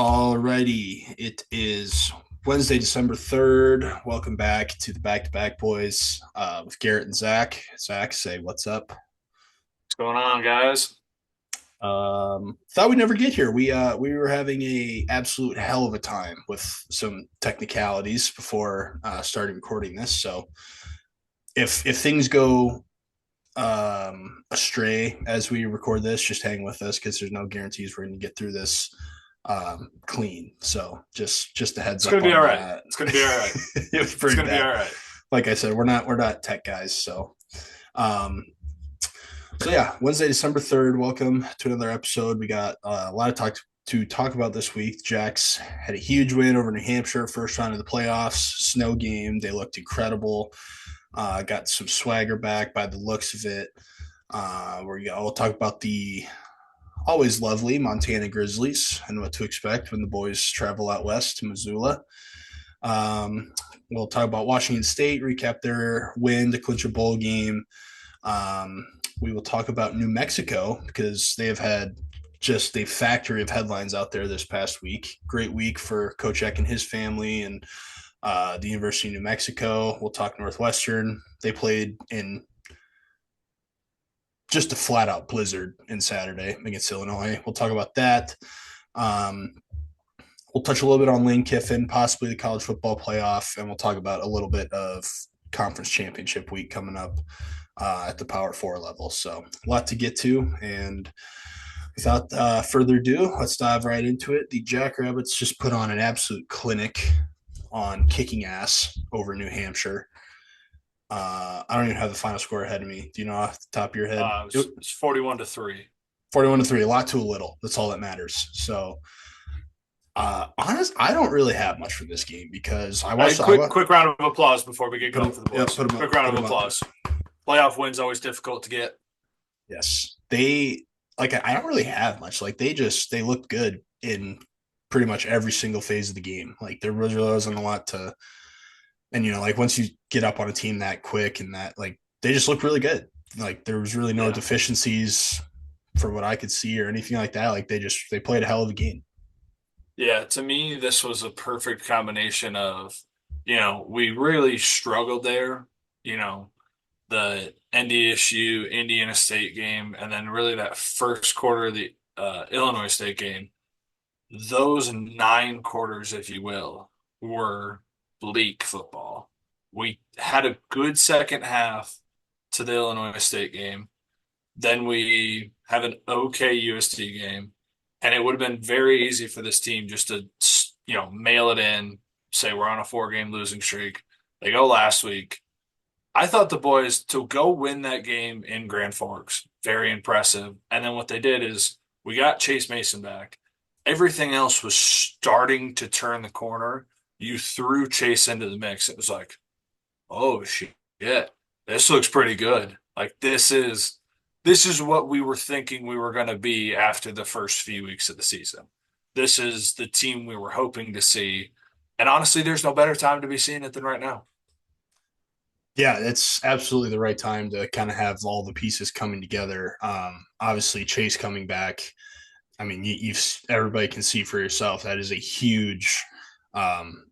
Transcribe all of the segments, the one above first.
Alrighty, it is Wednesday, December 3rd. Welcome back to the Back to Back Boys with Garret and Zach. Zach, say what's up. What's going on, guys? Thought we'd never get here. We were having a absolute hell of a time with some technicalities before starting recording this. So if things go astray as we record this, just hang with us because there's no guarantees we're going to get through this clean. So just a heads It's up gonna be on all right. that. It's gonna be all right. It was It's pretty gonna be bad. all right. Like I said, we're not tech guys. Um so yeah, Wednesday, December 3rd. Welcome to another episode. We got a lot of talk about this week. Jacks had a huge win over New Hampshire, first round of the playoffs, snow game. They looked incredible. Got some swagger back by the looks of it. We'll talk about the always lovely Montana Grizzlies and what to expect when the boys travel out west to Missoula. Um, we'll talk about Washington State, recap their win to clinch a bowl game. Um, we will talk about New Mexico because they have had just a factory of headlines out there this past week. Great week for Coach Eck and his family and the University of New Mexico. We'll talk Northwestern. They played in just a flat out blizzard in Saturday against Illinois. We'll talk about that. Um, we'll touch a little bit on Lane Kiffin, possibly the college football playoff, and we'll talk about a little bit of conference championship week coming up at the Power Four level. So a lot to get to, and without further ado, let's dive right into it. The Jackrabbits just put on an absolute clinic on kicking ass over New Hampshire. I don't even have the final score ahead of me. Do you know off the top of your head? It's 41-3. 41-3, a lot to a little. That's all that matters. So, I don't really have much for this game because I Hey, watched. quick round of applause before we get Put going them, for the yeah, boys. put them up. Quick round Put of them up. applause. Playoff wins always difficult to get. Yes, they like. I don't really have much. Like they looked good in pretty much every single phase of the game. Like there really wasn't a lot to, and like once you get up on a team that quick and that like they just looked really good. Like there was really no Yeah. deficiencies for what I could see or anything like that. Like they played a hell of a game. Yeah, to me, this was a perfect combination of, we really struggled there, the NDSU Indiana State game, and then really that first quarter of the Illinois State game. Those 9 quarters, if you will, were bleak football. We had a good second half to the Illinois State game. Then we have an okay USD game. And it would have been very easy for this team just to, mail it in, say we're on a 4 game losing streak. They go last week. I thought the boys to go win that game in Grand Forks, very impressive. And then what they did is we got Chase Mason back. Everything else was starting to turn the corner. You threw Chase into the mix. It was like, oh shit, this looks pretty good. Like this is what we were thinking we were going to be after the first few weeks of the season. This is the team we were hoping to see. And honestly, there's no better time to be seeing it than right now. Yeah, it's absolutely the right time to kind of have all the pieces coming together. Obviously, Chase coming back. I mean, you've everybody can see for yourself that is a huge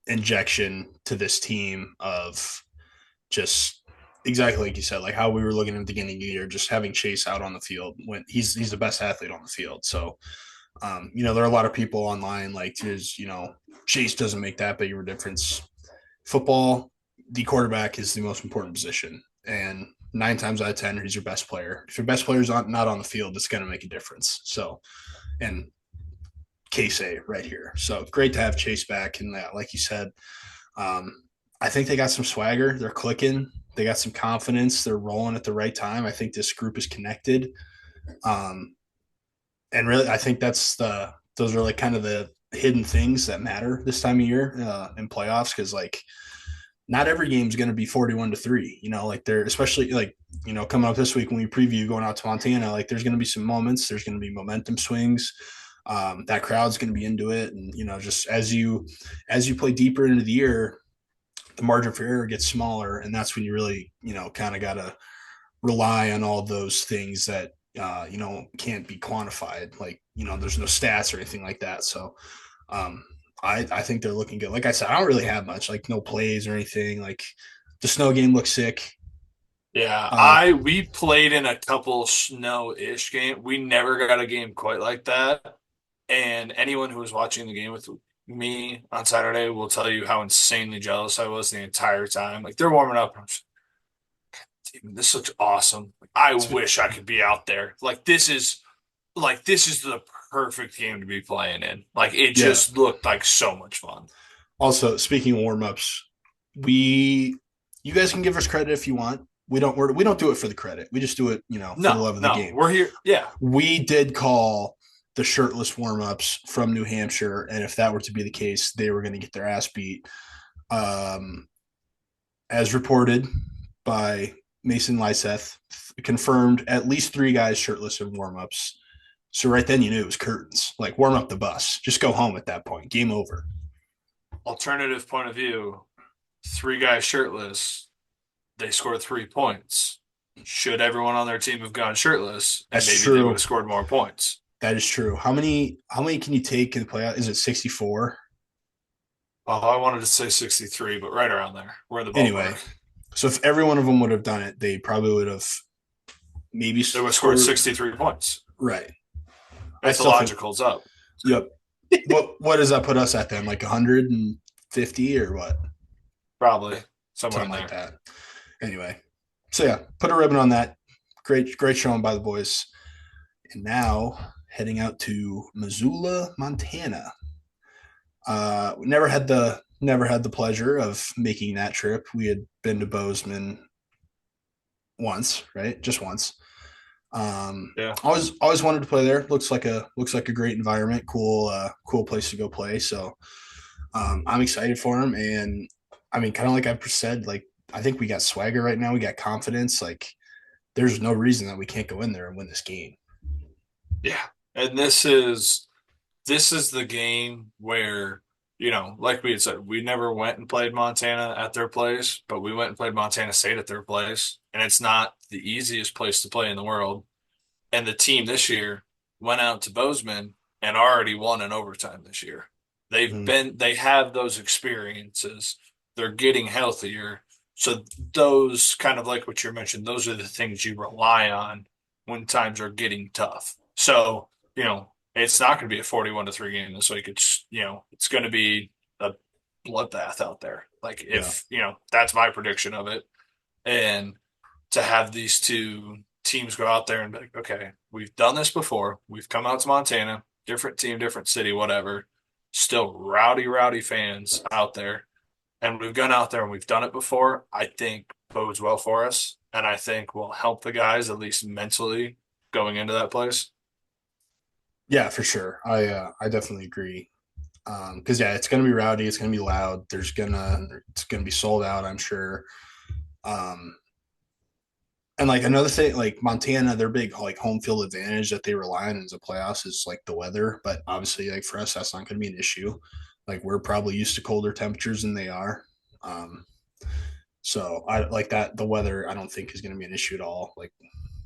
injection to this team of just exactly like you said, like how we were looking at the beginning of the year, just having Chase out on the field when he's the best athlete on the field. So, there are a lot of people online like, Chase doesn't make that big of a difference. Football, the quarterback is the most important position, and 9 times out of 10, he's your best player. If your best player is not on the field, it's going to make a difference. So, and case A right here. So great to have Chase back in that, like you said. I think they got some swagger. They're clicking. They got some confidence. They're rolling at the right time. I think this group is connected. Um, and really, I think those are like kind of the hidden things that matter this time of year in playoffs because like not every game is going to be 41-3. Like they're especially like coming up this week when we preview going out to Montana. Like there's going to be some moments. There's going to be momentum swings. That crowd's going to be into it, and just as you play deeper into the year, the margin for error gets smaller, and that's when you really kind of got to rely on all those things that can't be quantified. Like there's no stats or anything like that. So Um, I think they're looking good. Like I said, I don't really have much, like no plays or anything. Like the snow game looks sick. Yeah, Uh, we played in a couple snow-ish game. We never got a game quite like that. And anyone who was watching the game with me on Saturday will tell you how insanely jealous I was the entire time. Like they're warming up. I'm just, "Dude, this looks awesome. Like, I wish I could be out there. This is the perfect game to be playing in. Like it yeah. just looked like so much fun. Also, speaking of warm ups, we you guys can give us credit if you want. We don't do it for the credit. We just do it, for the No, love of the no, game. we're here. Yeah, We did call the shirtless warm ups from New Hampshire, and if that were to be the case, they were going to get their ass beat. Um, as reported by Mason Lyseth, confirmed at least 3 guys shirtless in warm ups. So right then you knew it was curtains. Like warm up the bus. Just go home at that point. Game over. alternative point of view. Three guys shirtless. They scored 3 points. Should everyone on their team have gone shirtless, and That's maybe they would true. have scored more points? That is true. How many can you take in the playoff? Is it 64? Oh, I wanted to say 63, but right around there. We're in the Anyway, ballpark. so if every one of them would have done it, they probably would have maybe They would have scored scored 63 points right. I if the still think logic holds up. yep. What does that put us at then? Like 150 or what? Probably somewhere in Something like there. that. Anyway. So yeah, put a ribbon on that. Great showing by the boys. And now heading out to Missoula, Montana. Never had the pleasure of making that trip. We had been to Bozeman once, right? Just once. Yeah. Always wanted to play there. Looks like a great environment, cool place to go play. So I'm excited for him, and I mean, kind of like I've said, like I think we got swagger right now. We got confidence. Like there's no reason that we can't go in there and win this game. Yeah. And this is the game where, like we had said, we never went and played Montana at their place, but we went and played Montana State at their place. And it's not the easiest place to play in the world. And the team this year went out to Bozeman and already won in overtime this year. Mm-hmm. They have those experiences. They're getting healthier. So those kind of like what you mentioned, those are the things you rely on when times are getting tough. So, it's not going to be a 41-3 game this week. It's going to be a bloodbath out there. Like Yeah. if, that's my prediction of it. And to have these two teams go out there and be like, okay, we've done this before. We've come out to Montana, different team, different city, whatever. Still rowdy, rowdy fans out there. And we've gone out there and we've done it before. I think bodes well for us. And I think will help the guys, at least mentally, going into that place. Yeah, for sure. I definitely agree. Because yeah, it's gonna be rowdy. It's gonna be loud. It's gonna be sold out. I'm sure. Um, and like another thing, like Montana, their big like home field advantage that they rely on in the playoffs is like the weather. But obviously, like for us, that's not going to be an issue. Like we're probably used to colder temperatures than they are. Um, so I like that. The weather, I don't think is going to be an issue at all. Like,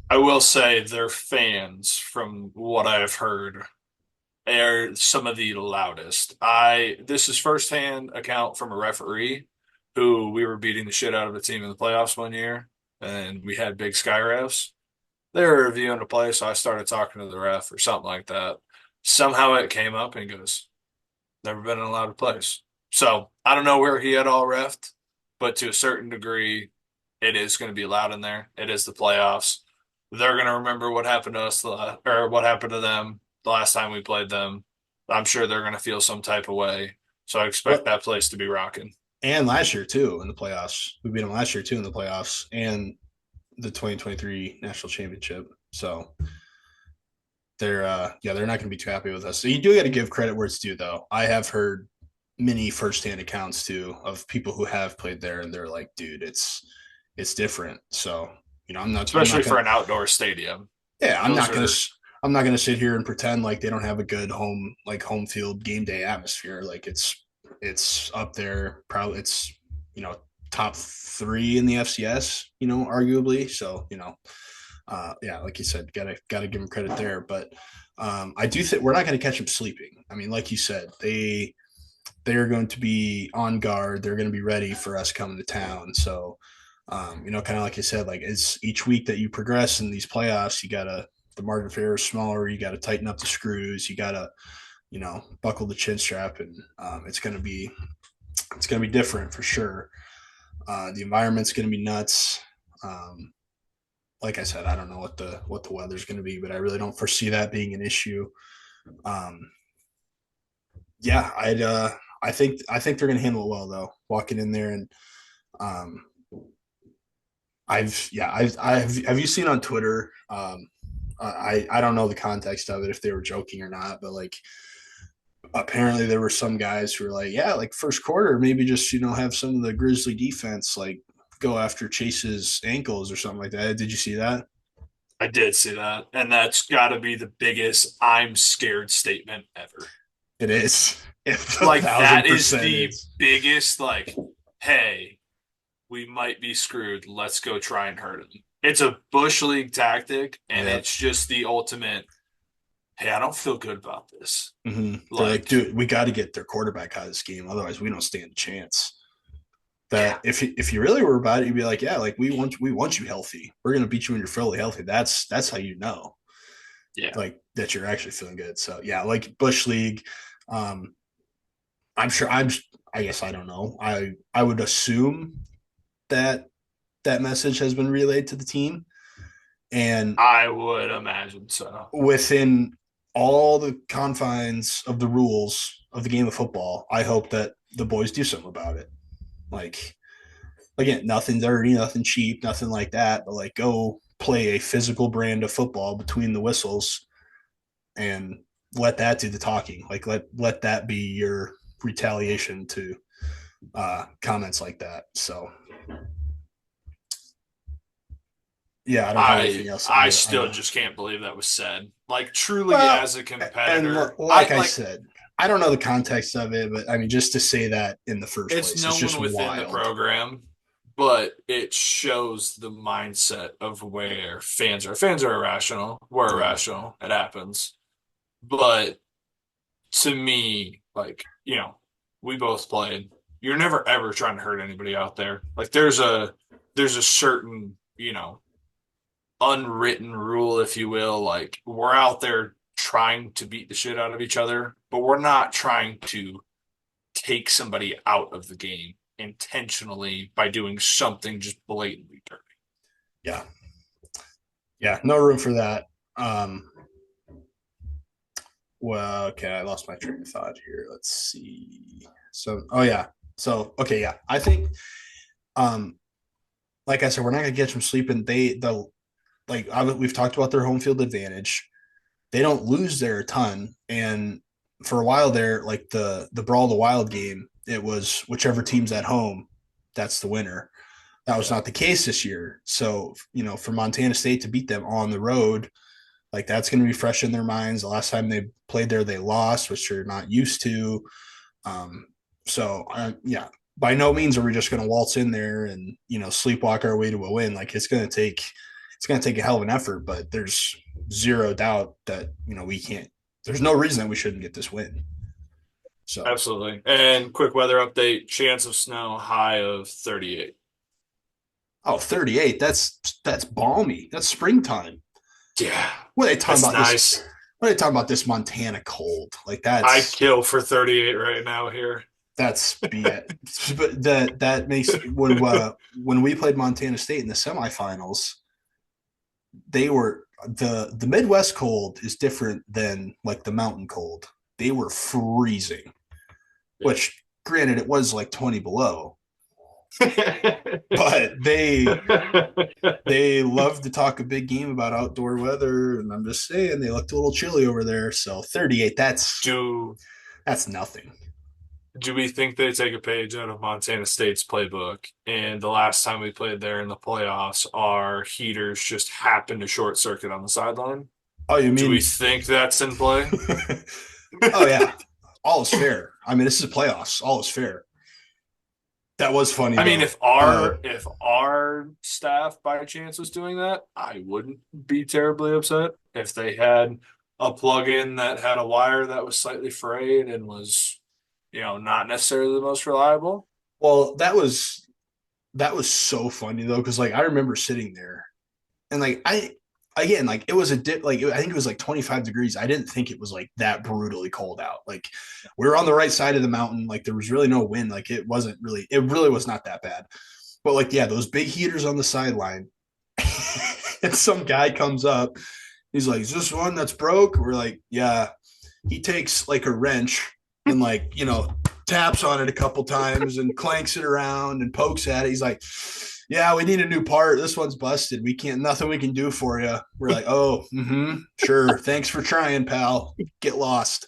I will say their fans, from what I've heard, are some of the loudest. This is firsthand account from a referee who we were beating the shit out of a team in the playoffs one year, and we had big sky refs. They were reviewing the play, so I started talking to the ref or something like that. Somehow it came up and he goes, "Never been in a louder place." So I don't know where he had all refed, but to a certain degree, it is going to be loud in there. It is the playoffs. They're going to remember what happened to us or what happened to them the last time we played them. I'm sure they're going to feel some type of way. So I expect what? that place to be rocking. And last year too in the playoffs, we beat them last year too in the playoffs and the 2023 national championship. So they're not going to be too happy with us. So you do got to give credit where it's due, though. I have heard many firsthand accounts too of people who have played there, and they're like, "Dude, it's different." So I'm Especially not for gonna, an outdoor stadium. yeah, Those are, I'm not gonna sit here and pretend like they don't have a good home field game day atmosphere. Like it's up there. Probably it's top 3 in the FCS. Arguably. So yeah, like you said, gotta give them credit there, but. I do think we're not going to catch them sleeping. I mean, like you said, they are going to be on guard. They're going to be ready for us coming to town. So, kind of like I said, like it's each week that you progress in these playoffs, you gotta the margin for error is smaller. You got to tighten up the screws. You got to buckle the chin strap, and it's gonna be different for sure. The environment's gonna be nuts. Um, like I said, I don't know what the weather's going to be, but I really don't foresee that being an issue. Um, yeah, I think they're going to handle it well though. Walking in there and um, I've have you seen on Twitter? I don't know the context of it if they were joking or not, but like apparently there were some guys who were like, yeah, like first quarter maybe just have some of the Grizzly defense like go after Chase's ankles or something like that. Did you see that? I did see that, and that's got to be the biggest "I'm scared" statement ever. It is. If a Like thousand that is percent the is. biggest like, hey, we might be screwed. Let's go try and hurt him. It's a Bush League tactic, and Yep. it's just the ultimate. Hey, I don't feel good about this. They're like, Like, dude, we got to get their quarterback out of this game, otherwise we don't stand a chance. yeah, That if you really were about it, you'd be like, yeah, like we want you healthy. We're gonna beat you when you're fully healthy. That's how you know, yeah. like that you're actually feeling good. So yeah, like Bush League, um, I'm sure I guess I don't know. I would assume that that message has been relayed to the team, and I would imagine so. within all the confines of the rules of the game of football, I hope that the boys do something about it. Like, again, nothing dirty, nothing cheap, nothing like that, but like go play a physical brand of football between the whistles and let that do the talking. Like let that be your retaliation to comments like that. So yeah, I don't have anything else I on still the just can't believe that was said. Like truly well, as a and competitor, I like I like said, I don't know the context of it, but I mean, just to say that in the first it's place, it's no one just within the wild. program, but it shows the mindset of where fans are. Fans are irrational. We're Yeah, irrational. It happens. But to me, like, we both played. You're never ever trying to hurt anybody out there. Like there's a certain, unwritten rule, if you will. Like we're out there trying to beat the shit out of each other, but we're not trying to take somebody out of the game intentionally by doing something just blatantly dirty. yeah, yeah. No room for that. Um, Well, okay, I lost my train of thought here. Let's see. So, oh yeah. So, okay, yeah. I think, um, like I said, we're not gonna get some sleep, and we've talked about their home field advantage. They don't lose there a ton, and for a while there, like the Brawl of the Wild game, it was whichever team's at home, that's the winner. That was Yeah, not the case this year. So, for Montana State to beat them on the road, like that's going to be fresh in their minds. The last time they played there, they lost, which they're not used to. Um, yeah, by no means are we just going to waltz in there and sleepwalk our way to a win. Like it's going to take a hell of an effort, but there's zero doubt that we can't. There's no reason that we shouldn't get this win. So, absolutely. And quick weather update, chance of snow, high of 38. 38. That's balmy. That's springtime. Yeah, What are they talking that's about this? nice. What are they talking about this Montana cold? Like I'd kill for 38 right now here. that's BS. But that makes when we played Montana State in the semifinals, they were the Midwest cold is different than like the mountain cold. They were freezing, Yeah. which granted it was like 20 below, but they love to talk a big game about outdoor weather, and I'm just saying they looked a little chilly over there. So 38, do that's nothing. do we think they take a page out of Montana State's playbook? And the last time we played there in the playoffs, our heaters just happened to short circuit on the sideline. Oh, you Do we mean? think that's in play? Oh yeah, all is fair. I mean, this is playoffs. All is fair. That was funny I mean, though. if our staff by chance was doing that, I wouldn't be terribly upset. If they had a plug-in that had a wire that was slightly frayed and was, not necessarily the most reliable. Well, that was so funny though, because like I remember sitting there and like I again like it was a dip like I think it was like 25 degrees. I didn't think it was like that brutally cold out. Like we were on the right side of the mountain. Like there was really no wind. Like it really was not that bad. But like yeah, those big heaters on the sideline. And some guy comes up. He's like, "Is this one that's broke?" We're like, "Yeah." He takes like a wrench and like taps on it a couple times and clanks it around and pokes at it. He's like, "Yeah, we need a new part. This one's busted. We can't, nothing we can do for you." We're like, "Oh, sure. Thanks for trying, pal. Get lost."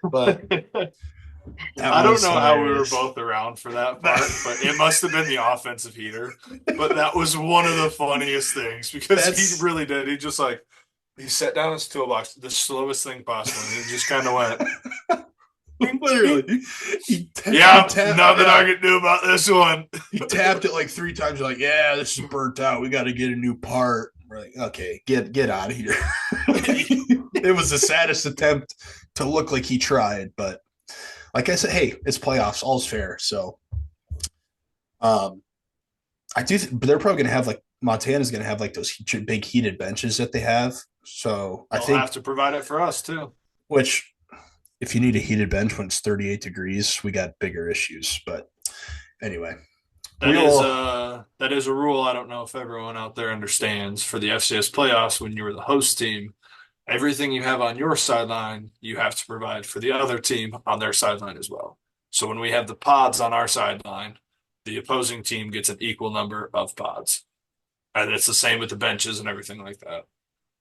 But that I don't was know how we were hilarious. both around for that part, but it must have been the offensive heater. But that was one of the funniest things because he That's really did. He set down his toolbox the slowest thing possible, and he just kind of went, "Ding, ding." literally he Yeah, tapped. nothing I Yeah, can do about this one. he tapped it like three times. Like, yeah, this is burnt out. We got to get a new part. We're like, okay, get out of here. It was the saddest attempt to look like he tried, but like I said, hey, it's playoffs. All's fair. So, um, I do. But they're probably going to have like Montana's going to have like those big heated benches that they have. So I They'll think have to provide it for us too. which if you need a heated bench when it's 38 degrees, we got bigger issues. But anyway, That we is will. a rule I don't know if everyone out there understands for the FCS playoffs when you were the host team. Everything you have on your sideline, you have to provide for the other team on their sideline as well. So when we have the pods on our sideline, the opposing team gets an equal number of pods. And it's the same with the benches and everything like that.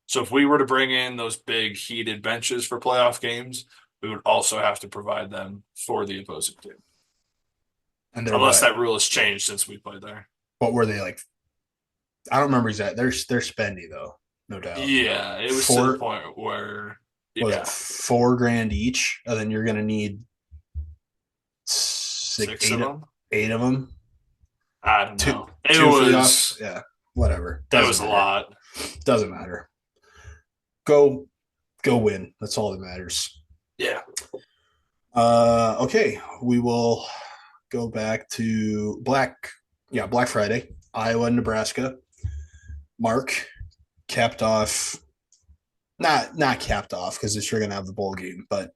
So if we were to bring in those big heated benches for playoff games, we would also have to provide them for the opposing team. And they're Unless what? that rule has changed since we played there. What were they like? I don't remember exactly. They're spendy though, no doubt. Yeah, it was to the Four point where, what was it, yeah, 4 grand each, and then you're gonna need six, six of them. 8 of them. I don't Two, know. two for the off. Yeah, whatever. It Doesn't was a matter. lot. Doesn't matter. Go, go win. That's all that matters. Yeah. Okay, we will go back to Black Friday, Iowa and Nebraska. Mark capped off, not capped off because they're gonna have the bowl game, but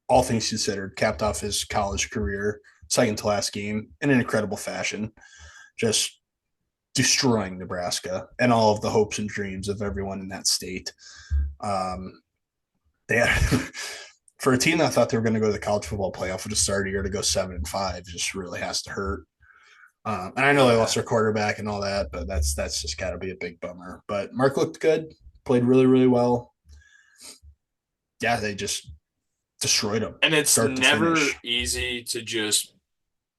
all things considered, capped off his college career, second to last game in an incredible fashion, just destroying Nebraska and all of the hopes and dreams of everyone in that state. They had, for a team that thought they were going to go to the college football playoff with a start of the year to go 7-5 just really has to hurt. And I know they lost Yeah. their quarterback and all that, but that's just got to be a big bummer. But Mark looked good, played really really well. Yeah, they just destroyed them, And it's start to never finish. easy to just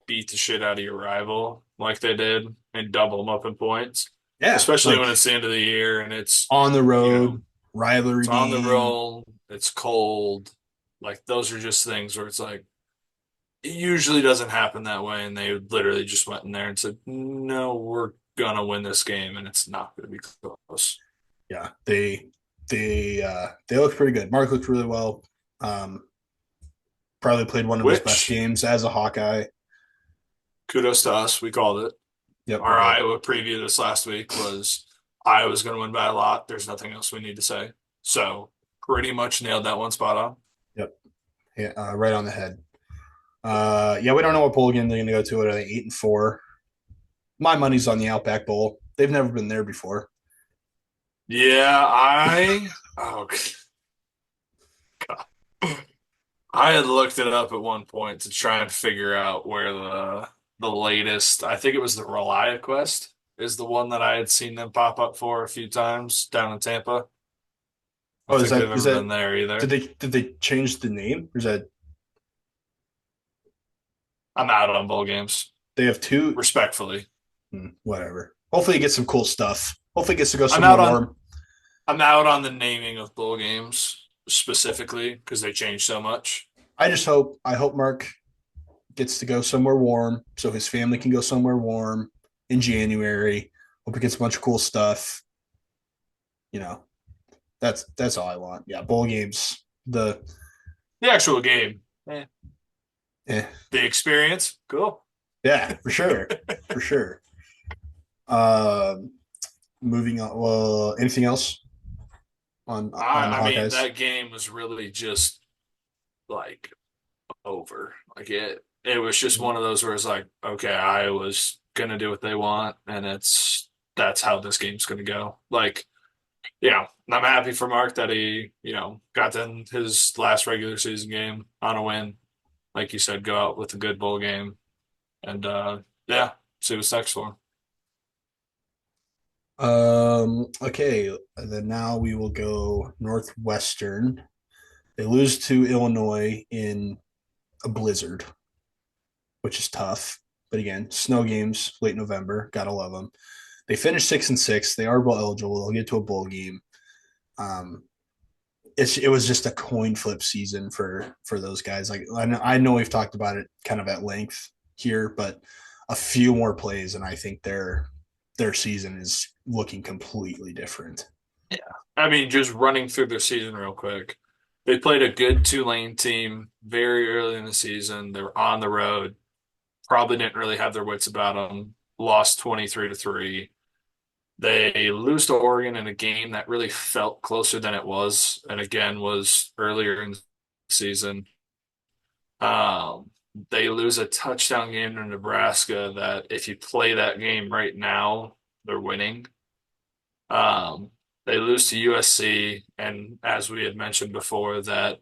beat the shit out of your rival like they did and double them up in points, Yeah, especially when like it's the end of the year and on the you know, road rivalry it's on the game. roll, it's cold. Like those are just things where it's like it usually doesn't happen that way, and they literally just went in there and said, "No, we're gonna win this game, and it's not gonna be close." Yeah, they looked pretty good. Mark looked really well. Um, Probably played one of his best Which games as a Hawkeye. kudos to us, we called it. Yep, we Our did. Iowa preview this last week was Iowa's going to win by a lot. There's nothing else we need to say. So pretty much nailed that one spot on. Yep, yeah, right on the head. Yeah, we don't know what bowl game they're going to go to. Are they 8-4? My money's on the Outback Bowl. They've never been there before. Yeah, oh God. I had looked it up at one point to try and figure out where the latest, I think it was the Relia Quest is the one that I had seen them pop up for a few times down in Tampa. I Oh, don't is think they've that is ever been that there did either. they change the name? Or is that I'm out on bowl games, they have two? respectfully. Whatever. Hopefully, he gets some cool stuff. Hopefully, he gets to go I'm somewhere out on warm. I'm out on the naming of bowl games specifically because they change so much. I hope Mark gets to go somewhere warm so his family can go somewhere warm in January. Hope he gets a bunch of cool stuff. You know, That's all I want. Yeah, bowl games. The actual game, Eh, the experience, cool. yeah, for sure, for sure. Uh, moving on. Well, anything else on the I mean, Hawkeyes? that game was really just like over. Like it was just Mhm. one of those where it's like, okay, Iowa's gonna do what they want, and that's how this game's gonna go. Like, I'm happy for Mark that he, got done his last regular season game on a win. Like you said, go out with a good bowl game, and yeah, see what's next for him. Okay, and then now we will go Northwestern. They lose to Illinois in a blizzard, which is tough. But again, snow games, late November, gotta love them. They finished 6-6. They are bowl eligible. They'll get to a bowl game. Um, it was just a coin flip season for those guys. Like I know we've talked about it kind of at length here, but a few more plays, and I think their season is looking completely different. Yeah. I mean, just running through their season real quick. They played a good Tulane team very early in the season. They were on the road. Probably didn't really have their wits about them. Lost 23-3. They lose to Oregon in a game that really felt closer than it was, and again was earlier in the season. Um, they lose a touchdown game to Nebraska that if you play that game right now, they're winning. Um, they lose to USC, and as we had mentioned before, that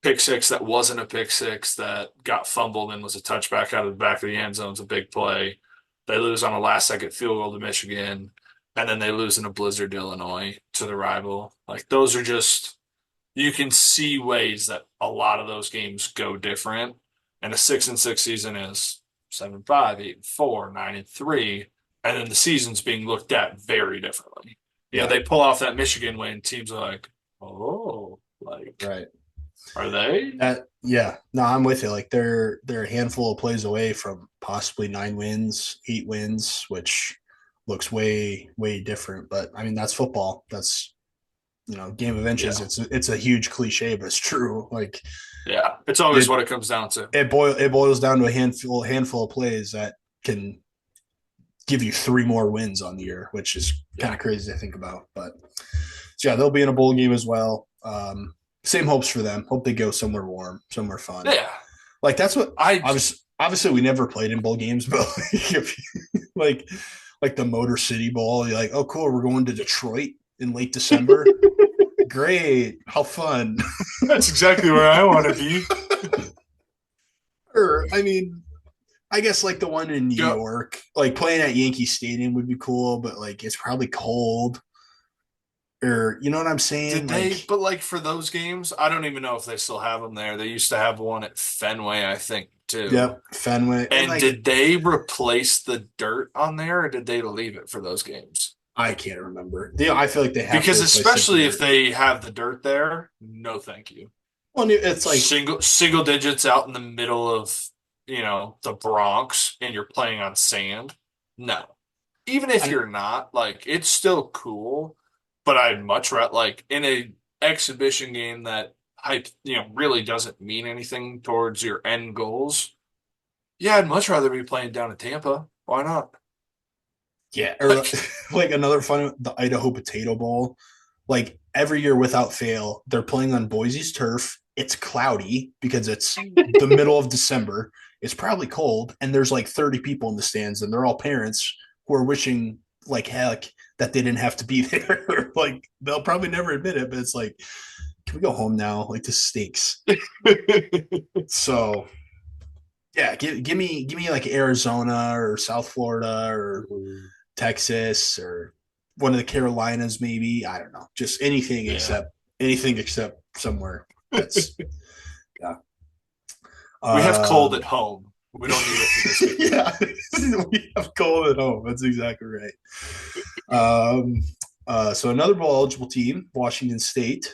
pick six that wasn't a pick six that got fumbled and was a touchback out of the back of the end zone is a big play. They lose on a last second field goal to Michigan, and then they lose in a blizzard to Illinois to the rival. Like those are just you can see ways that a lot of those games go different. And a 6-6 season is 7-5, 8-4, 9-3, and then the season's being looked at very differently. Yeah, They pull off that Michigan win. Teams are like, oh, like, right. are they? Yeah, no, I'm with you. Like they're a handful of plays away from possibly 9 wins, 8 wins, which looks way different. But I mean, that's football. That's game of inches. Yeah, It's a huge cliche, but it's true. Like yeah. It's always it what it comes down to. it boils down to a handful of plays that can give you 3 more wins on the year, which is kind Yeah, of crazy to think about. But so yeah, they'll be in a bowl game as well. Same hopes for them. Hope they go somewhere warm, somewhere fun. yeah. Like that's what I obviously we never played in bowl games, but like, if you, like the Motor City Bowl, you're like, oh cool, we're going to Detroit in late December. Great, how fun. that's exactly where I want to be. Or I mean, I guess like the one in New Go. York, like playing at Yankee Stadium would be cool, but like it's probably cold. Or you know what I'm saying? Did they? Like, But like for those games, I don't even know if they still have them there. They used to have one at Fenway, I think, too. yep, Fenway. And And like did they replace the dirt on there, or did they leave it for those games? I can't remember. I feel like they have to Because replace the especially if dirt. they have the dirt there, no, thank you. Well, it's like Single digits out in the middle of the Bronx, and you're playing on sand. No, even if I, you're not, like it's still cool, but I'd much rather like in a exhibition game that hype, really doesn't mean anything towards your end goals. Yeah, I'd much rather be playing down in Tampa. Why not? yeah, or Like, like another fun, the Idaho Potato Bowl. Like every year without fail, they're playing on Boise's turf. It's cloudy because it's the middle of December. It's probably cold, and there's like 30 people in the stands, and they're all parents who are wishing like heck that they didn't have to be there. Like they'll probably never admit it, but it's like, can we go home now? Like this stinks. So yeah, give me like Arizona or South Florida or Texas or one of the Carolinas, maybe. I don't know. Just yeah, anything except somewhere that's yeah. we have cold Um, at home. We don't need it for this game. yeah, we have cold at home. That's exactly right. Um, so another bowl eligible team, Washington State,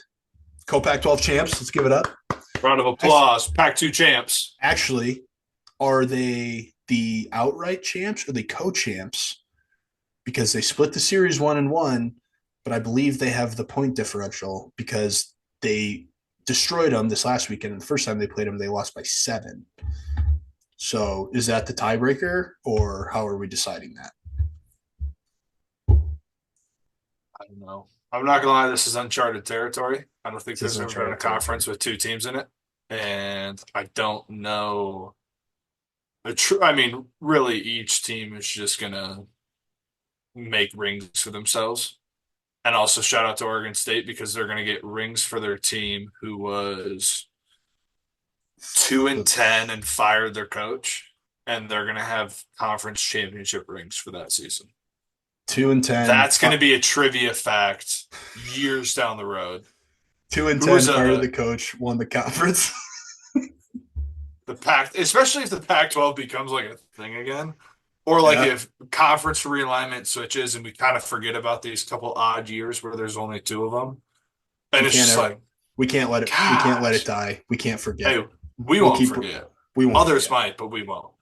co-Pac-12 champs. Let's give it up. Round of applause. Pac-2 champs. Actually, are they the outright champs or the co-champs? Because they split the series 1-1, but I believe they have the point differential because they destroyed them this last weekend. And the first time they played them, they lost by 7. So is that the tiebreaker, or how are we deciding that? I don't know. I'm not gonna lie, this is uncharted territory. I don't think This is there's ever been a uncharted territory. conference with two teams in it, and I don't know. I mean, really, each team is just gonna make rings for themselves. And also shout out to Oregon State because they're gonna get rings for their team who was 2-10 and fired their coach, and they're gonna have conference championship rings for that season. 2-10, That's gonna be a trivia fact years down the road. two and Who was ten. Fired a the coach, won the conference. the Pac, especially if the Pac-12 becomes like a thing again, or like Yeah, if conference realignment switches and we kind of forget about these couple odd years where there's only two of them, we and it's can't just ever. like, We can't let it. We can't let it gosh, die. We can't forget. hey, we We'll won't keep. forget. We won't Others forget. might, but we won't.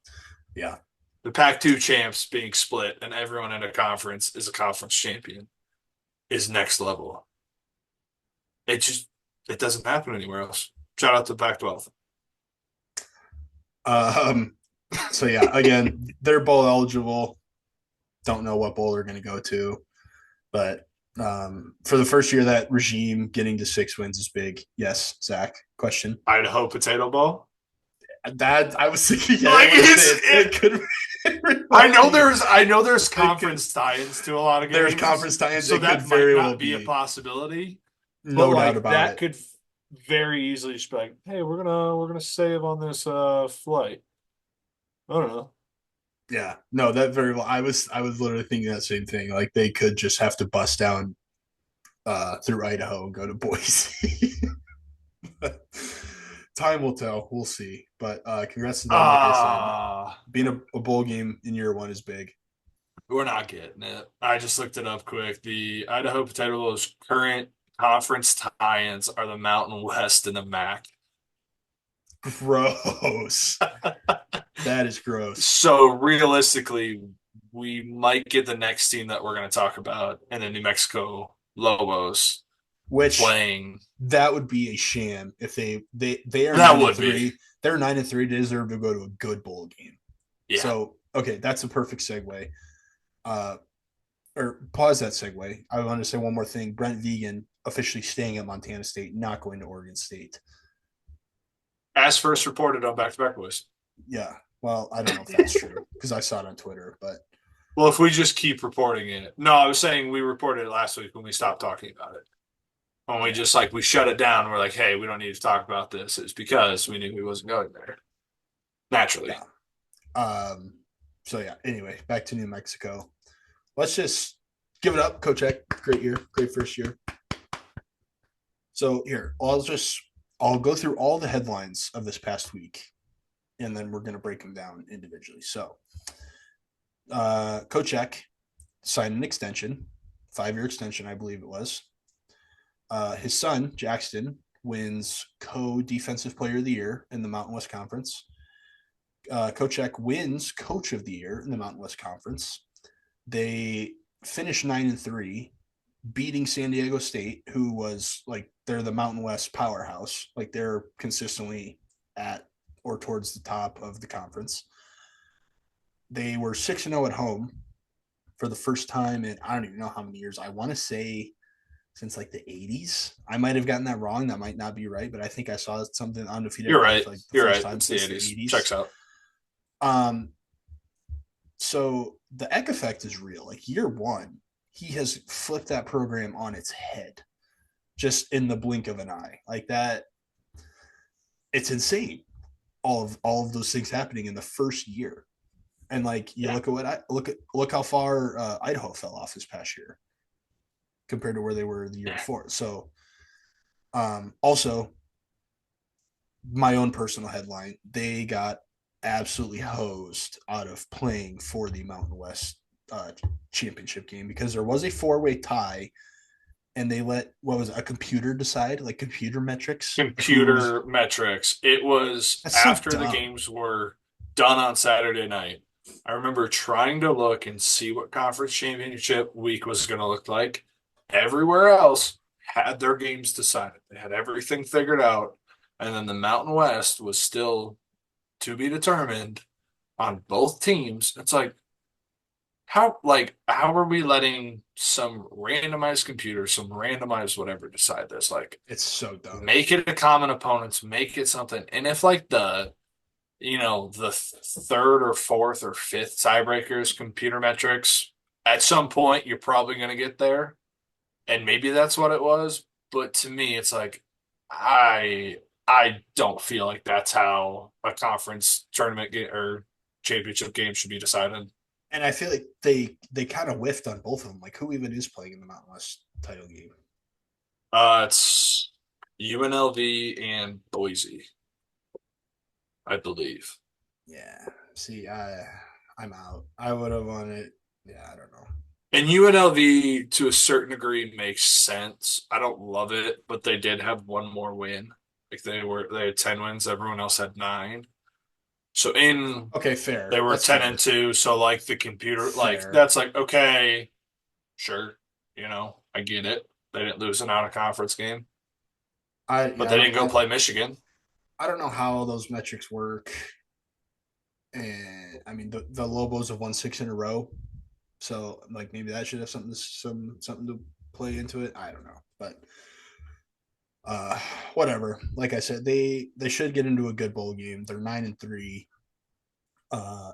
Yeah. The Pac-2 champs being split and everyone in a conference is a conference champion is next level. It just it doesn't happen anywhere else. Shout out to Pac-12. Um. So yeah, again, they're bowl eligible. Don't know what bowl they're going to go to, but for the first year of that regime, getting to 6 wins is big. Yes, Zach. Question. Idaho Potato Bowl. That I was thinking. Yeah, Like I want to say it's it. it, It could. It I might know be. there's It could. conference tie-ins to a lot of There's games, conference tie-ins. so It could that might very well not be a be. possibility. But No doubt like about that it. could very easily just be like, hey, we're gonna save on this flight. I don't know. Yeah. No, that very well. I was literally thinking that same thing. Like they could just have to bust down through Idaho and go to Boise. Time will tell. We'll see. But congrats to them. Like I said, being a bowl game in year one is big. We're not getting it. I just looked it up quick. The Idaho Potato Bowl's current conference tie-ins are the Mountain West and the MAC. Gross. That is gross. So realistically, we might get the next team that we're going to talk about in the New Mexico Lobos Which playing. that would be a sham if they are That nine and would be. three. They're 9-3. They deserve to go to a good bowl game. Yeah. So okay, that's a perfect segue. Uh, or pause that segue. I want to say one more thing. Brent Vegan officially staying at Montana State, not going to Oregon State. As first reported on Back to Back Boys. Yeah. Well, I don't know if that's true because I saw it on Twitter, but Well, if we just keep reporting it. No, I was saying we reported it last week when we stopped talking about it. When we yeah, just like we shut it down, we're like, hey, we don't need to talk about this. It's because we knew he wasn't going there. Naturally. yeah. Um. So yeah. Anyway, back to New Mexico. Let's just give it up, Coach Eck. Great year, great first year. So here, I'll go through all the headlines of this past week, and then we're gonna break them down individually. So, Coach Eck signed an extension, 5-year extension, I believe it was. His son Jackson wins co-defensive player of the year in the Mountain West Conference. Coach Eck wins Coach of the Year in the Mountain West Conference. They finished 9-3, beating San Diego State, who was like they're the Mountain West powerhouse. Like they're consistently at or towards the top of the conference. They were 6-0 at home for the first time in I don't even know how many years. I want to say since like the 80s. I might have gotten that wrong. That might not be right, but I think I saw something undefeated You're run right. for like the You're first right. time It's the since the 80s. 80s. Checks out. Um, so the Eck effect is real. Like year one, he has flipped that program on its head just in the blink of an eye. Like that, it's insane. All of those things happening in the first year. And like you Yeah. look how far Idaho fell off this past year compared to where they were the year Yeah. before. So also my own personal headline, they got absolutely hosed out of playing for the Mountain West uh, championship game because there was a 4-way tie and they let what was it, a computer decide, like computer metrics, who's Computer metrics. It was that's so after the dumb. games were done on Saturday night. I remember trying to look and see what conference championship week was going to look like. Everywhere else had their games decided. They had everything figured out. And then the Mountain West was still to be determined on both teams. It's how are we letting some randomized computer, some randomized whatever decide this? Like, It's so dumb. make it a common opponents, make it something. And if like the third or fourth or fifth tiebreakers computer metrics, at some point you're probably going to get there, and maybe that's what it was. But to me, it's like I I don't feel like that's how a conference tournament or championship game should be decided. And I feel like they kind of whiffed on both of them. Like, who even is playing in the Mountain West title game? It's UNLV and Boise, I believe. Yeah. See, I'm out. I would have wanted. Yeah, I don't know. And UNLV to a certain degree makes sense. I don't love it, but they did have one more win. Like they had 10 wins, everyone else had nine. So in Okay, they fair. were That's 10 and fair. 2, so like the computer like Fair. that's like okay, sure, I get it. They didn't lose an out of conference game, I but yeah, they didn't go play Michigan. I don't know how those metrics work. And I mean the Lobos have won six in a row, so like maybe that should have something to play into it. I don't know, but uh, whatever. Like I said, they should get into a good bowl game. They're 9-3.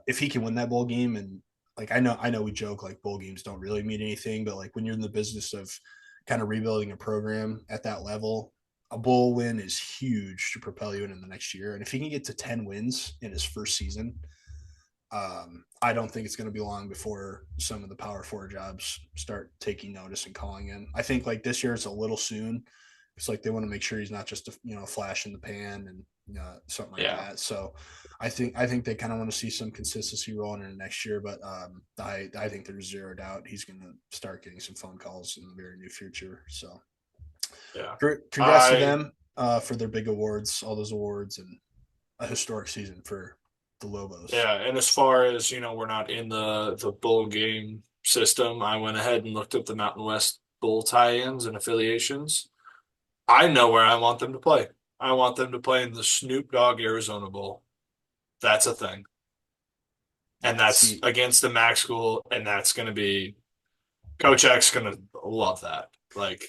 If he can win that bowl game, and like I know we joke like bowl games don't really mean anything, but like when you're in the business of kind of rebuilding a program at that level, a bowl win is huge to propel you into the next year. And if he can get to 10 wins in his first season, I don't think it's going to be long before some of the Power Four jobs start taking notice and calling in. I think like this year it's a little soon. It's like they want to make sure he's not just a flash in the pan and something like Yeah. that. So I think they kind of want to see some consistency rolling into next year. But I think there's zero doubt he's going to start getting some phone calls in the very near future. So Yeah. congrats to I them for their big awards, all those awards, and a historic season for the Lobos. Yeah, and as far as, we're not in the bowl game system, I went ahead and looked up the Mountain West bowl tie-ins and affiliations. I know where I want them to play. I want them to play in the Snoop Dogg Arizona Bowl. That's a thing. And Yeah, that's see, against the MAC school, and that's going to be Coach X going to love that. Like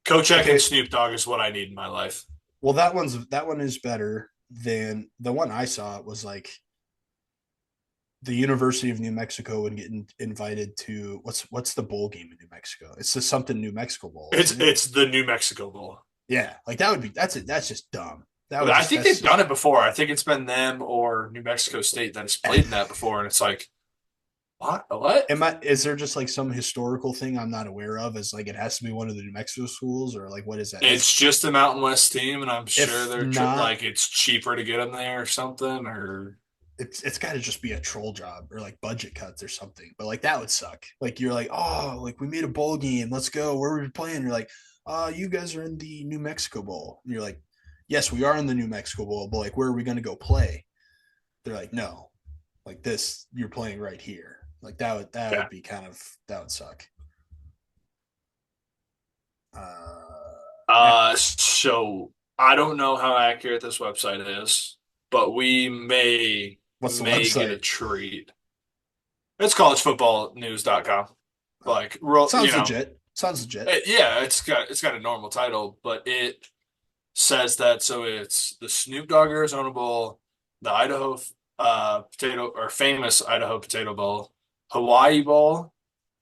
Coach X and okay. Snoop Dogg is what I need in my life. Well, that one is better than the one I saw. It was like the University of New Mexico would get invited to what's the bowl game in New Mexico? It's just something New Mexico Bowl, It's isn't it? it's the New Mexico Bowl. Yeah, like that would be that's it. That's just dumb. That would I just think that's they've done it before. I think it's been them or New Mexico State that has played in that before, and it's like, what? What? is there just like some historical thing I'm not aware of? Is like it has to be one of the New Mexico schools or like what is that? That's It's just a Mountain West team, and I'm sure if they're not, like it's cheaper to get them there or something. Or it's got to just be a troll job or like budget cuts or something. But like that would suck. Like you're like, oh, like we made a bowl game. Let's go. Where are we playing? You're like, you guys are in the New Mexico Bowl. And you're like, yes, we are in the New Mexico Bowl, but like, where are we going to go play? They're like, no, like this, you're playing right here. Like that yeah. would be that would suck. Uh, So I don't know how accurate this website is, but we may what's the may get a website? treat. It's collegefootballnews.com. Like, Sounds legit. Sounds legit. yeah, it's got a normal title, but it says that so it's the Snoop Dogg Arizona Bowl, the Idaho potato or famous Idaho Potato Bowl, Hawaii Bowl,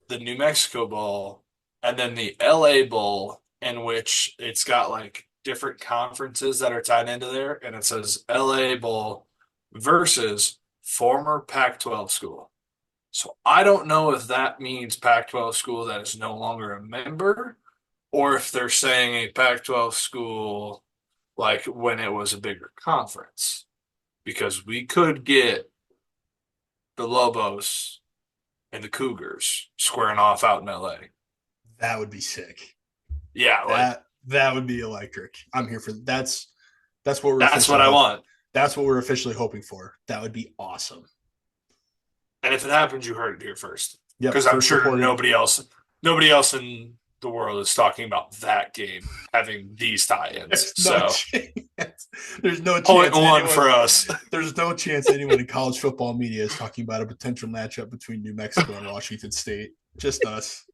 the New Mexico Bowl, and then the LA Bowl, in which it's got like different conferences that are tied into there, and it says LA Bowl versus former Pac-12 school. So I don't know if that means Pac-12 school that is no longer a member, or if they're saying a Pac-12 school like when it was a bigger conference, because we could get the Lobos and the Cougars squaring off out in LA. That would be sick. Yeah, like That would be electric. I'm here for that's what we're that's what officially I hope. want. That's what we're officially hoping for. That would be awesome. And if it happens, you heard it here first. Yep, Because I'm first sure reported. nobody else in the world is talking about that game having these tie-ins. There's no So chance. There's no point chance one anyone. for us. There's no chance anyone in college football media is talking about a potential matchup between New Mexico and Washington State. Just us.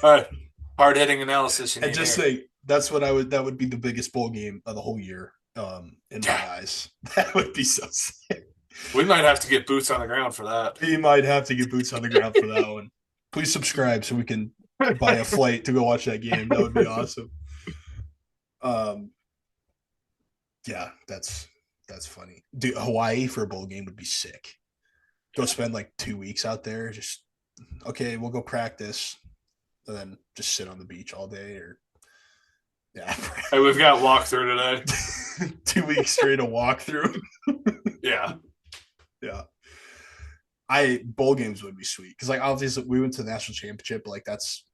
All right. Hard hitting analysis you And need just here. say that's what I would. That would be the biggest bowl game of the whole year. In my Yeah. eyes, that would be so sick. We might have to get boots on the ground for that. We might have to get boots on the ground for that one. Please subscribe so we can buy a flight to go watch that game. That would be awesome. Um, yeah, that's funny. Dude, Hawaii for a bowl game would be sick. Go spend like 2 weeks out there. Just okay, we'll go practice, and then just sit on the beach all day. Or yeah, Hey, we've got walkthrough today. 2 weeks straight of walkthrough. Yeah. Yeah, I bowl games would be sweet because like obviously we went to the national championship. But, like that's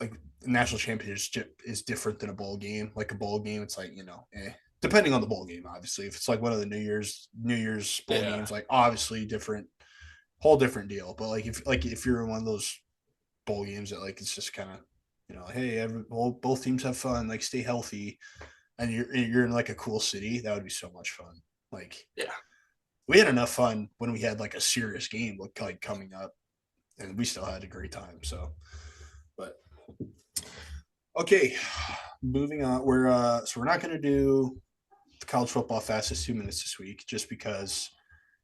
like the national championship is different than a bowl game. Like a bowl game, it's like depending on the bowl game. Obviously, if it's like one of the New Year's bowl Yeah. games, like obviously different, whole different deal. But like if you're in one of those bowl games that like it's just kind of hey, both teams have fun, like stay healthy, and you're in like a cool city, that would be so much fun. Like Yeah. we had enough fun when we had like a serious game like coming up, and we still had a great time. So, but okay, moving on. We're not going to do the college football fastest 2 minutes this week, just because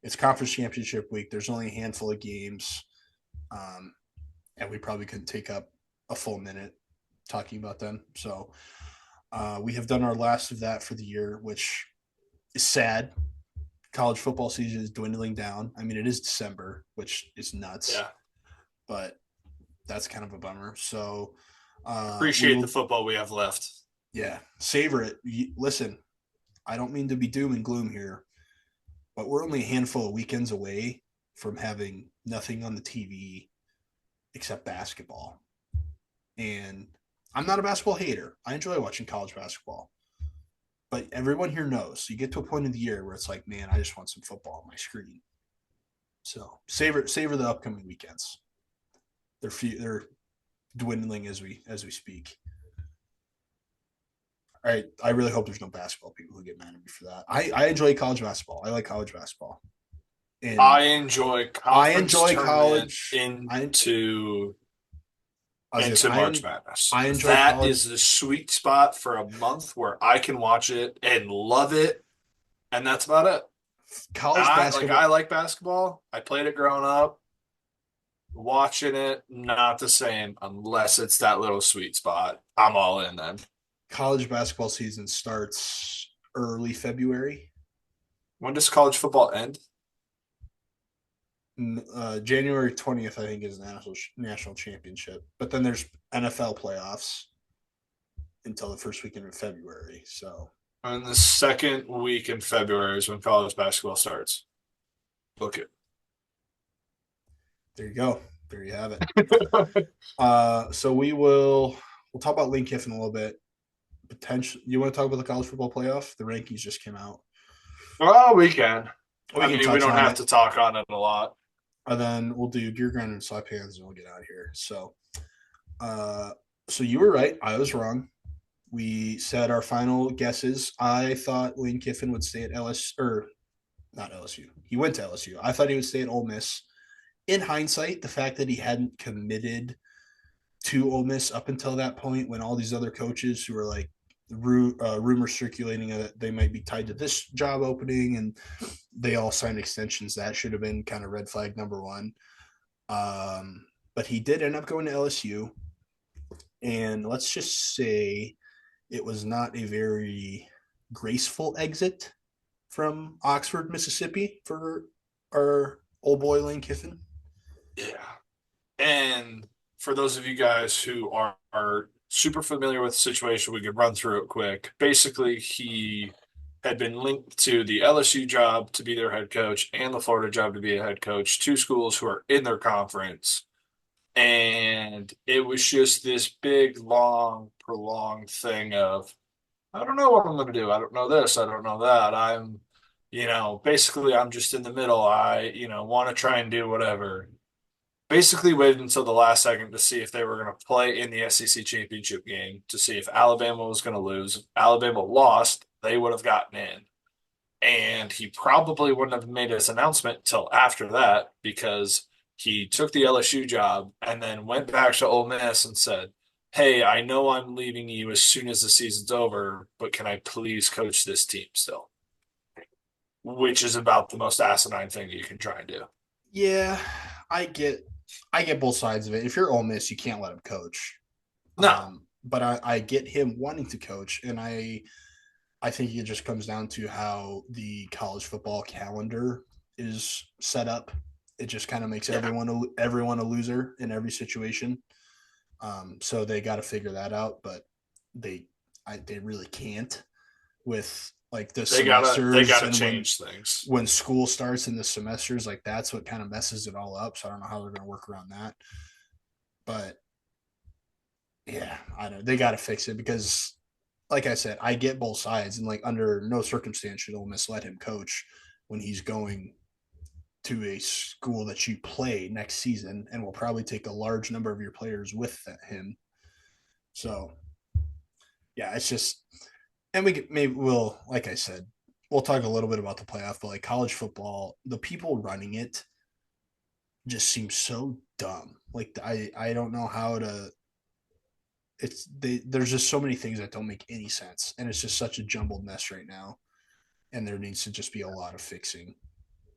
it's conference championship week. There's only a handful of games, um, and we probably couldn't take up a full minute talking about them. So we have done our last of that for the year, which is sad. College football season is dwindling down. I mean, it is December, which is nuts, Yeah. but that's kind of a bummer. So we Appreciate the will, football we have left. yeah, savor it. Listen, I don't mean to be doom and gloom here, but we're only a handful of weekends away from having nothing on the TV except basketball. And I'm not a basketball hater. I enjoy watching college basketball. But everyone here knows you get to a point in the year where it's like, man, I just want some football on my screen. So savor the upcoming weekends. They're dwindling as we speak. All right, I really hope there's no basketball people who get mad at me for that. I enjoy college basketball. I like college basketball, and I enjoy I conference enjoy tournament college. I was into just March Madness. I enjoy That college. is the sweet spot for a month where I can watch it and love it, and that's about it. College I basketball. like basketball. I played it growing up. Watching it, not the same unless it's that little sweet spot. I'm all in then. College basketball season starts early February. When does college football end? January 20th, I think, is national championship. But then there's NFL playoffs until the first weekend of February. So And the second week in February is when college basketball starts. Book it. there you go. There you have it. So we'll talk about Lane Kiffin a little bit. Potential. You want to talk about the college football playoff? The rankings just came out. Well, we can. We I can mean, we touch don't on have it, to talk on it a lot. and then we'll do gear grind and slap hands, and we'll get out of here. Uh, so you were right. I was wrong. We said our final guesses. I thought Lane Kiffin would stay at LSU, or not LSU. He went to LSU. I thought he would stay at Ole Miss. In hindsight, the fact that he hadn't committed to Ole Miss up until that point, when all these other coaches who were like rumors circulating that they might be tied to this job opening, and they all signed extensions, that should have been kind of red flag number one. But he did end up going to LSU, and let's just say it was not a very graceful exit from Oxford, Mississippi for our old boy Lane Kiffin. Yeah. And for those of you guys who are super familiar with the situation, we could run through it quick. Basically, he had been linked to the LSU job to be their head coach and the Florida job to be a head coach, two schools who are in their conference. And it was just this big, long, prolonged thing of, I don't know what I'm going to do. I don't know this. I don't know that. Basically, I'm just in the middle. I want to try and do whatever. basically waited until the last second to see if they were going to play in the SEC championship game to see if Alabama was going to lose. If Alabama lost, they would have gotten in. And he probably wouldn't have made his announcement till after that because he took the LSU job and then went back to Ole Miss and said, "Hey, I know I'm leaving you as soon as the season's over, but can I please coach this team still?" Which is about the most asinine thing you can try and do. Yeah, I get I get both sides of it. If you're Ole Miss, you can't let him coach. No, But I get him wanting to coach, and I think it just comes down to how the college football calendar is set up. It just kind of makes yeah, everyone a loser in every situation. So they got to figure that out, but they they really can't with like the they semesters gotta and change things. when school starts in the semesters, like that's what kind of messes it all up. So I don't know how they're going to work around that, but yeah, I don't. They got to fix it because, like I said, I get both sides, and like under no circumstance should Ole Miss let him coach when he's going to a school that you play next season and will probably take a large number of your players with him. So yeah, it's just, and we maybe we'll, like I said, we'll talk a little bit about the playoff, but like college football, the people running it just seem so dumb. Like I don't know how to. There's just so many things that don't make any sense, and it's just such a jumbled mess right now. And there needs to just be a lot of fixing.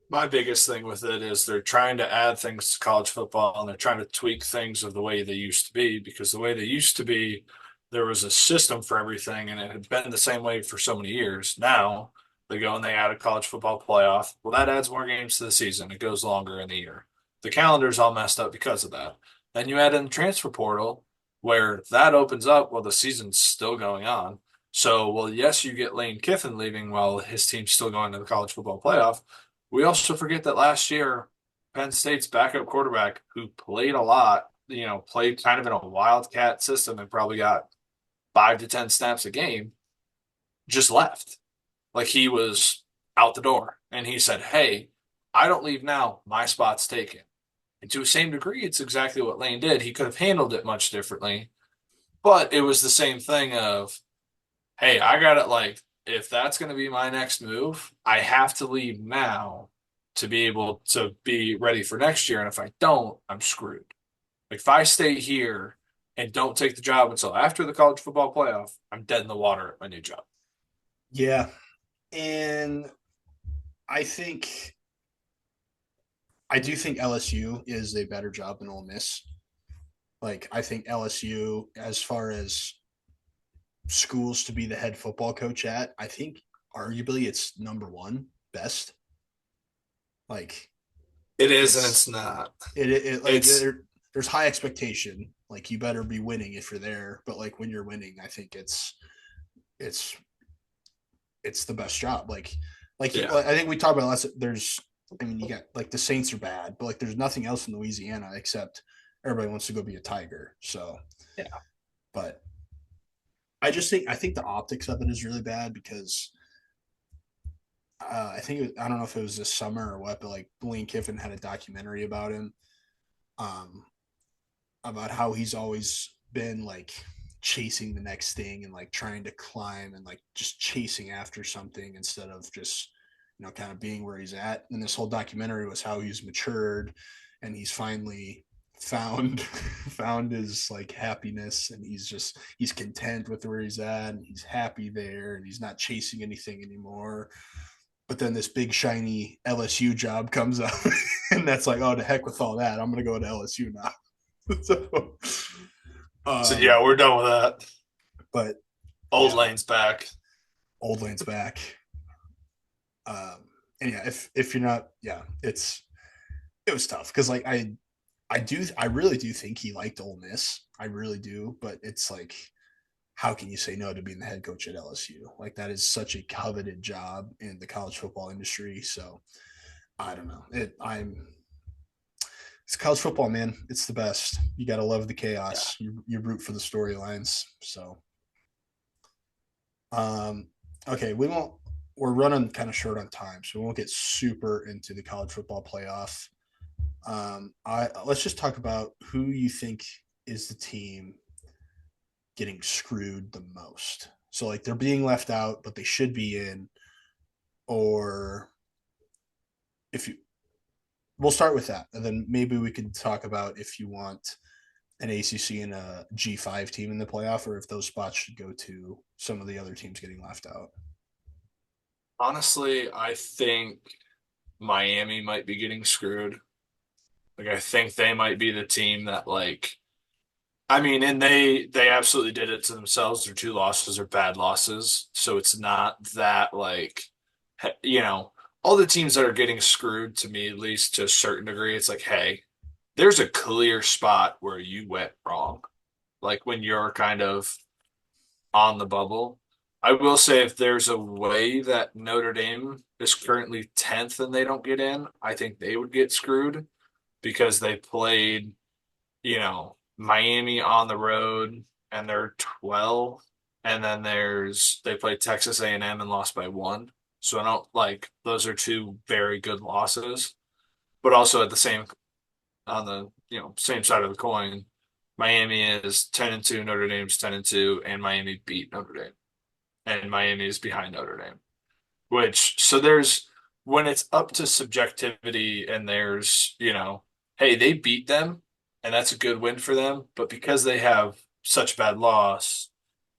My biggest thing with it is they're trying to add things to college football and they're trying to tweak things of the way they used to be because the way they used to be, there was a system for everything and it had been the same way for so many years. Now they go and they add a college football playoff. Well, that adds more games to the season. It goes longer in the year. The calendar's all messed up because of that. Then you add in the transfer portal where that opens up while the season's still going on. So, well, yes, you get Lane Kiffin leaving while his team's still going to the college football playoff. We also forget that last year, Penn State's backup quarterback, who played a lot, played kind of in a wildcat system and probably got 5 to 10 snaps a game, just left. Like he was out the door. And he said, "Hey, I don't leave now. My spot's taken." And to the same degree, it's exactly what Lane did. He could have handled it much differently, but it was the same thing of, "Hey, I got it. Like, if that's going to be my next move, I have to leave now to be able to be ready for next year. And if I don't, I'm screwed. Like, if I stay here and don't take the job until after the college football playoff, I'm dead in the water at my new job." Yeah, and I think I do think LSU is a better job than Ole Miss. Like I think LSU, as far as schools to be the head football coach at, I think arguably it's number one best. Like It is, and it's it's not. it like It's, there's high expectation. Like you better be winning if you're there. But like when you're winning, I think it's it's the best job. yeah. I think we talked about last. There's I mean you got like the Saints are bad, but like there's nothing else in Louisiana except everybody wants to go be a Tiger. So, Yeah. but I think the optics of it is really bad because I don't know if it was this summer or what, but like Lane Kiffin had a documentary about him, um, about how he's always been like chasing the next thing and like trying to climb and like just chasing after something instead of just kind of being where he's at. And this whole documentary was how he's matured and he's finally found found his like happiness and he's content with where he's at and he's happy there and he's not chasing anything anymore. But then this big shiny LSU job comes up and that's like, oh, to heck with all that, I'm gonna go to LSU now. So So, yeah, we're done with that. but Old yeah, Lane's back. old lane's back. And yeah, if you're not, yeah, it was tough because like I really do think he liked Ole Miss. I really do, but it's like, how can you say no to being the head coach at LSU? Like that is such a coveted job in the college football industry. So I don't know. It's college football, man. It's the best. You got to love the Yeah. chaos. You root for the storylines. So, um, okay, we won't. We're running kind of short on time, so we won't get super into the college football playoff. I let's just talk about who you think is the team getting screwed the most. So like they're being left out, but they should be in. Or if you, we'll start with that, and then maybe we can talk about if you want an ACC and a G5 team in the playoff, or if those spots should go to some of the other teams getting left out. Honestly, I think Miami might be getting screwed. Like I think they might be the team that like I mean, and they absolutely did it to themselves. Their two losses are bad losses, so it's not that like you know, all the teams that are getting screwed to me, at least to a certain degree, it's like, hey, there's a clear spot where you went wrong. Like when you're kind of on the bubble. I will say if there's a way that Notre Dame is currently 10th and they don't get in, I think they would get screwed because they played, Miami on the road and they're 12, and then they played Texas A&M and lost by one. So I don't like those are two very good losses, but also at the same on the same side of the coin, Miami is 10-2, Notre Dame's 10-2, and Miami beat Notre Dame, and Miami is behind Notre Dame. Which so there's when it's up to subjectivity, and there's hey, they beat them, and that's a good win for them, but because they have such bad loss,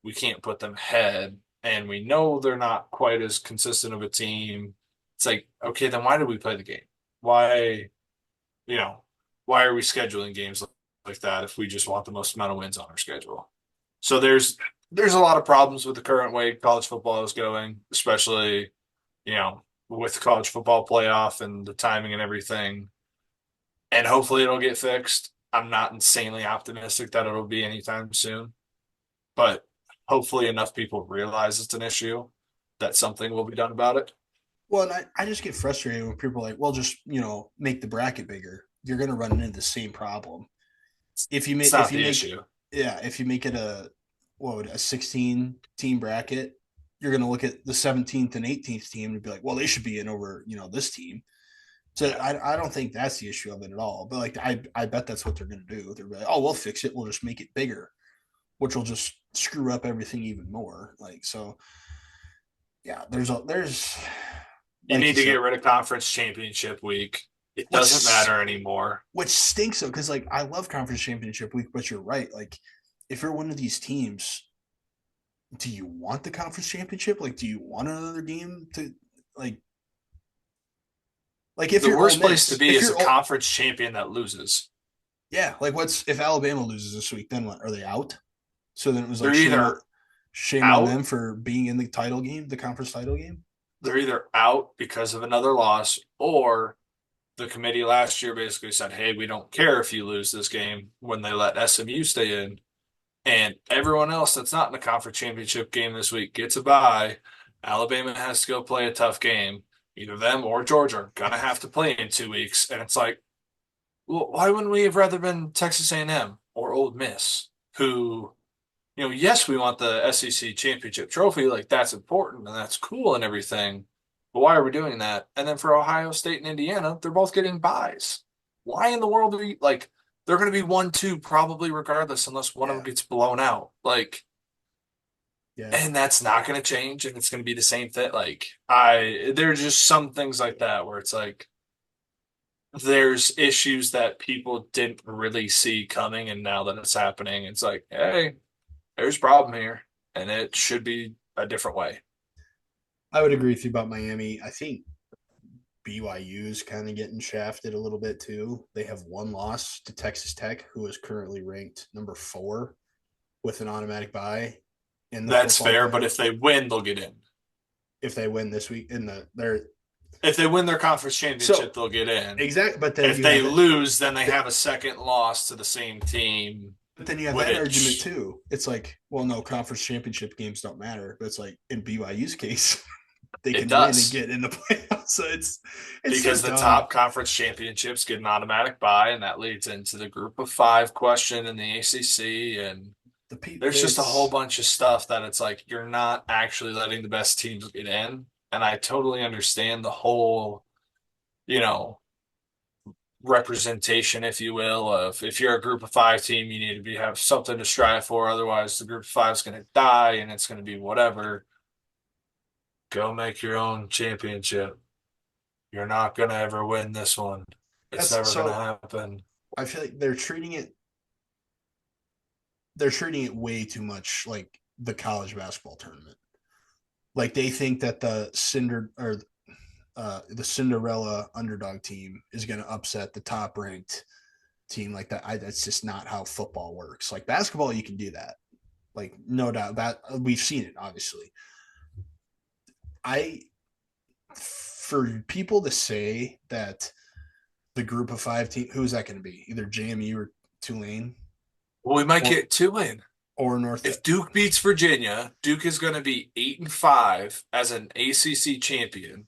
we can't put them ahead, and we know they're not quite as consistent of a team. It's like, okay, then why did we play the game? Why? you know, why are we scheduling games like that if we just want the most amount of wins on our schedule? So there's a lot of problems with the current way college football is going, especially, with college football playoff and the timing and everything. And hopefully it'll get fixed. I'm not insanely optimistic that it'll be anytime soon, but hopefully enough people realize it's an issue that something will be done about it. Well, and I just get frustrated when people are like, well, just make the bracket bigger. You're going to run into the same problem if you It's make not the issue. yeah, if you make it a 16 team bracket, you're going to look at the 17th and 18th team and be like, well, they should be in over this team. So Yeah. I don't think that's the issue of it at all. But like I bet that's what they're going to do. They're like, oh, we'll fix it. We'll just make it bigger, which will just screw up everything even more. Like so, yeah. There's You like need you to get said, rid of conference championship week. It doesn't what's matter anymore. which stinks though, because like I love conference championship week, but you're right. Like if you're one of these teams, do you want the conference championship? Like, do you want another game to like like The worst place to be If is a you're conference champion that loses. yeah, like what's if Alabama loses this week? Then what? Are they out? So then it was like They're either shame on out, them for being in the title game, the conference title game. they're either out because of another loss, or the committee last year basically said, "Hey, we don't care if you lose this game," when they let SMU stay in, and everyone else that's not in the conference championship game this week gets a bye. Alabama has to go play a tough game. Either them or Georgia are gonna have to play in 2 weeks, and it's like, well, why wouldn't we have rather been Texas A&M or Old Miss, who, yes, we want the SEC championship trophy, like that's important and that's cool and everything, but why are we doing that? And then for Ohio State and Indiana, they're both getting buys. Why in the world are you like? They're going to be 1-2 probably regardless, unless one of them Yeah, gets blown out. Like, yeah. and that's not going to change, and it's going to be the same thing. Like, there's just some things like that where it's like there's issues that people didn't really see coming, and now that it's happening, it's like, hey, there's a problem here, and it should be a different way. I would agree with you about Miami. I think BYU's kind of getting shafted a little bit too. They have one loss to Texas Tech, who is currently ranked number 4 with an automatic bye in the That's football fair, but playoff. if they win, they'll get in. If they win this week in their If they win their conference championship, so they'll get in. exact, but then If you they have it. lose, then they have a second loss to the same team, But then you have that argument which too. It's like, well, no, conference championship games don't matter. But it's like in BYU's case, they it can win and does. get in the playoffs. So it's so Because the dumb. top conference championships get an automatic bye, and that leads into the group of five question in the ACC. And there's just a whole It's bunch of stuff that it's like you're not actually letting the best teams get in. And I totally understand the whole, you know, representation, if you will, of if you're a group of five team, you need to have something to strive for. Otherwise, the group of five is going to die and it's going to be whatever. Go make your own championship. You're not going to ever win this one. It's That's never going to so. happen. I feel like treating it way too much like the college basketball tournament. Like they think that the Cinderella underdog team is going to upset the top ranked team like that. That's just not how football works. Like basketball, you can do that. Like no doubt that we've seen it. Obviously, I for people to say that the group of five team, who is that going to be? Either JMU or Tulane Well, we might or get Tulane. North. If Duke beats Virginia, Duke is going to be 8-5 as an ACC champion,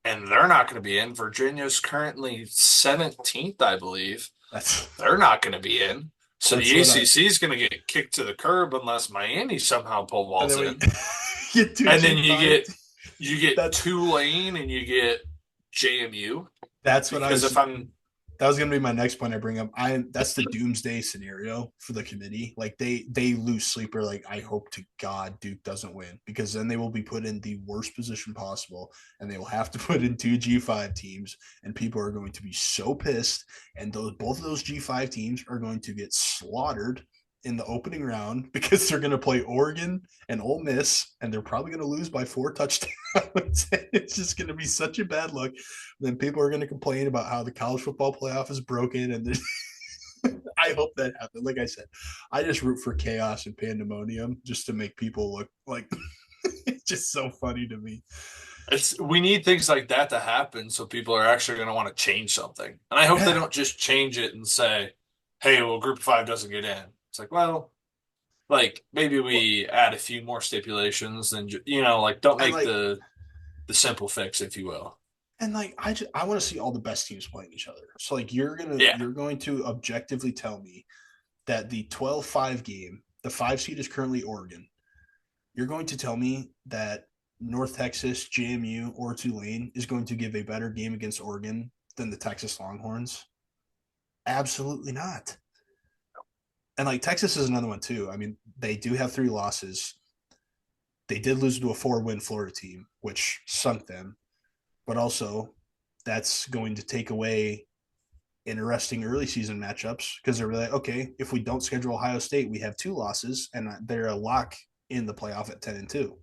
and they're not going to be in. Virginia's currently 17th, I believe. That's They're not going to be in. So that's the what I. ACC is going to get kicked to the curb unless Miami somehow pole And vaults then we in. get two And G then you five. get That's Tulane and you get JMU. that's what I Because was if I'm that was going to be my next point I bring up. That's the doomsday scenario for the committee. Like they lose sleeper. Like I hope to God Duke doesn't win because then they will be put in the worst position possible, and they will have to put in two G5 teams, and people are going to be so pissed. And those both of those G5 teams are going to get slaughtered in the opening round because they're going to play Oregon and Ole Miss, and they're probably going to lose by 4 touchdowns. It's just going to be such a bad look. Then people are going to complain about how the college football playoff is broken, and I hope that happens. Like I said, I just root for chaos and pandemonium just to make people look like it's just so funny to me. it's we need things like that to happen so people are actually going to want to change something. And I hope they Yeah, don't just change it and say, "Hey, well, Group of Five doesn't get in." It's like, well, like maybe well, we add a few more stipulations and like don't and make like the simple fix, if you will. I want to see all the best teams playing each other. So like Yeah. you're going to objectively tell me that the 12-5 game, the 5 seed is currently Oregon. You're going to tell me that North Texas, JMU, or Tulane is going to give a better game against Oregon than the Texas Longhorns? Absolutely not. And like Texas is another one too. I mean, they do have 3 losses. They did lose to a 4-win Florida team, which sunk them. But also, that's going to take away interesting early season matchups because they're like, okay, if we don't schedule Ohio State, we have 2 losses and they're a lock in the playoff at 10-2.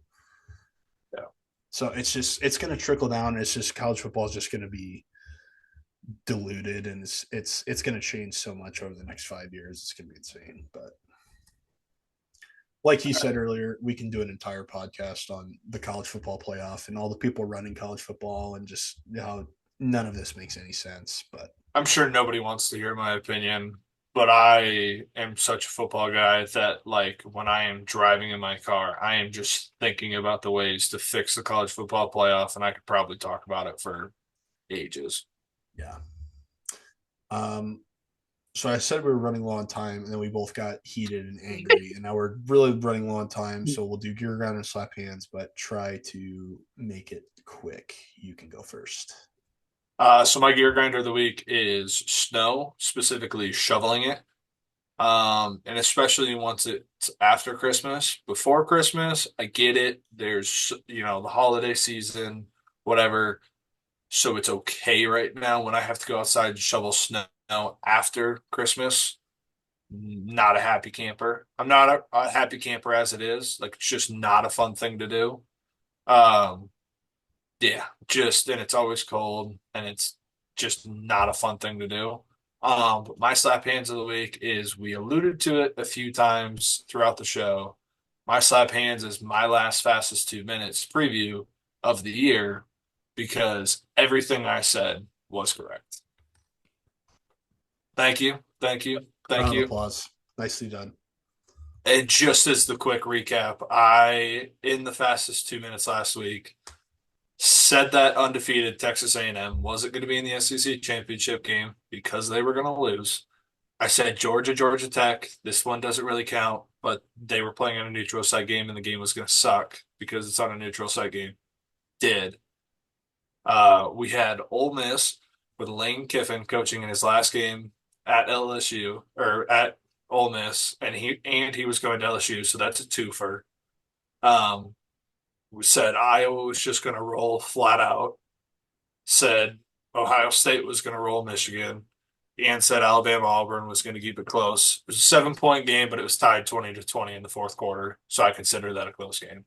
Yeah. So it's going to trickle down. It's just college football is just going to be diluted, and it's going to change so much over the next 5 years. It's going to be insane. But like you said earlier, we can do an entire podcast on the college football playoff and all the people running college football and just how none of this makes any sense. But I'm sure nobody wants to hear my opinion, but I am such a football guy that, like, when I am driving in my car, I am just thinking about the ways to fix the college football playoff, and I could probably talk about it for ages. yeah. Um, so I said we were running low on time, and then we both got heated and angry, and now we're really running low on time. So we'll do gear ground and slap hands, but try to make it quick. You can go first. So my gear grinder of the week is snow, specifically shoveling it. And especially once it's after Christmas. Before Christmas, I get it. There's, the holiday season, whatever. So it's okay right now when I have to go outside and shovel snow after Christmas. Not a happy camper. I'm not a happy camper as it is. Like it's just not a fun thing to do. Um, yeah, and it's always cold and it's just not a fun thing to do. But my slap hands of the week is we alluded to it a few times throughout the show. My slap hands is my last fastest 2 minutes preview of the year because everything I said was correct. Thank you. Thank you. Thank Round of you. applause. Nicely done. And just as the quick recap, I, in the fastest 2 minutes last week, said that undefeated Texas A&M wasn't going to be in the SEC championship game because they were going to lose. I said Georgia Tech. This one doesn't really count, but they were playing on a neutral site game and the game was going to suck because it's on a neutral site game. Did. We had Ole Miss with Lane Kiffin coaching in his last game at LSU or at Ole Miss, and he was going to LSU, so that's a twofer. Um, we said Iowa was just going to roll flat out. Said Ohio State was going to roll Michigan, and said Alabama Auburn was going to keep it close. It was a 7 point game, but it was tied 20-20 in the fourth quarter, so I consider that a close game.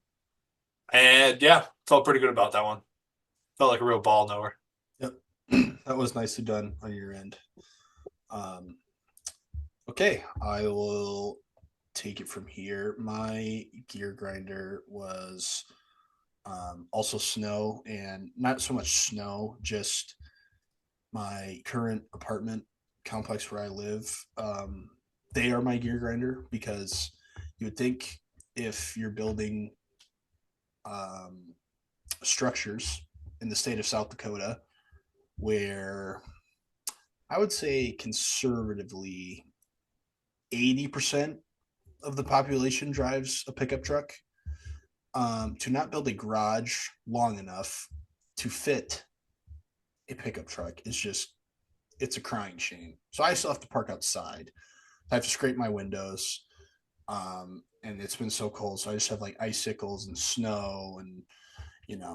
And yeah, felt pretty good about that one. Felt like a real ball knower. Yep. That was nicely done on your end. Um, okay, I will take it from here. My gear grinder was also snow, and not so much snow, just my current apartment complex where I live. They are my gear grinder because you would think if you're building um, structures in the state of South Dakota, where I would say conservatively 80% of the population drives a pickup truck, to not build a garage long enough to fit a pickup truck is just, it's a crying shame. So I still have to park outside. I have to scrape my windows. And it's been so cold. So I just have like icicles and snow and,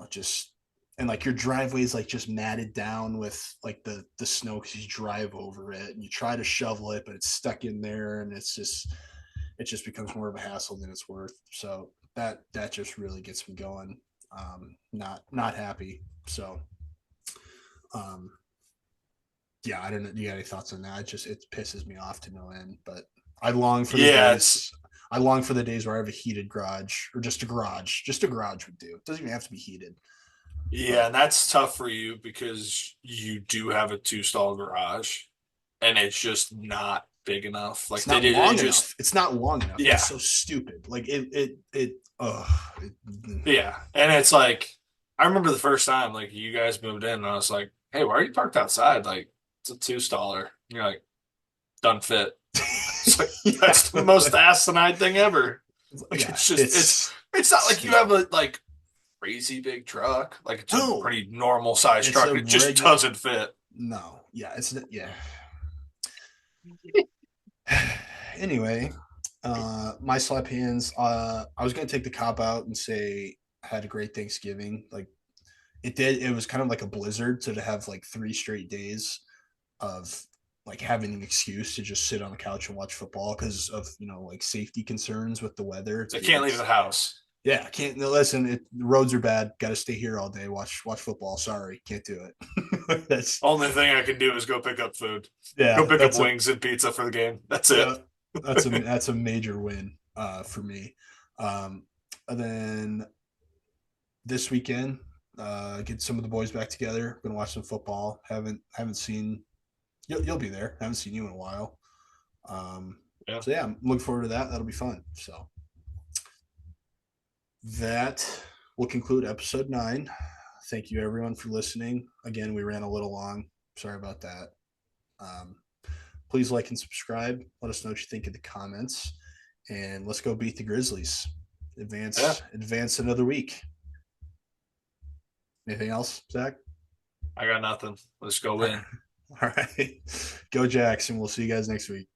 just, and like your driveway is like just matted down with like the snow because you drive over it and you try to shovel it, but it's stuck in there and it just becomes more of a hassle than it's worth. So that just really gets me going. Not happy. So um, yeah, I don't know. Do you got any thoughts on that? It pisses me off to no end. But I long for the Yeah, days. I long for the days where I have a heated garage or just a garage. Just a garage would do. It doesn't even have to be heated. yeah, But and that's tough for you because you do have a two-stall garage and it's just not big enough. it's Like they not did, it long just enough. It's not long enough. That's yeah, so stupid. Like it yeah, and it's like I remember the first time like you guys moved in, and I was like, "Hey, why are you parked outside? Like it's a two-staller." And you're like, "Doesn't fit." It's like yeah, that's the most asinine thing ever. Like yeah. it's just It's it's not like you have stupid. a like crazy big truck. Like it's a No, pretty normal sized it's truck. a It just regular. doesn't fit. No, yeah, it's yeah. Anyway, my slap hands. I was gonna take the cop out and say I had a great Thanksgiving. Like it did. It was kind of like a blizzard, so to have like 3 straight days of like having an excuse to just sit on the couch and watch football because of like safety concerns with the weather. I can't leave the house. Yeah, I can't. No, listen, the roads are bad. Got to stay here all day. Watch football. Sorry, can't do it. That's Only thing I can do is go pick up food. Go yeah. pick up wings and pizza for the game. That's it. Yeah, that's a major win for me. Um, and then this weekend, get some of the boys back together. Gonna watch some football. Haven't seen you'll be there. Haven't seen you in a while. Um, Yeah. so yeah, I'm looking forward to that. That'll be fun. So that will conclude episode 9. Thank you everyone for listening. Again, we ran a little long. Sorry about that. Um, please like and subscribe. Let us know what you think in the comments. And let's go beat the Grizzlies. Yeah. Advance another week. Anything else, Zach? I got nothing. Let's go win. All right. Go Jackson. We'll see you guys next week.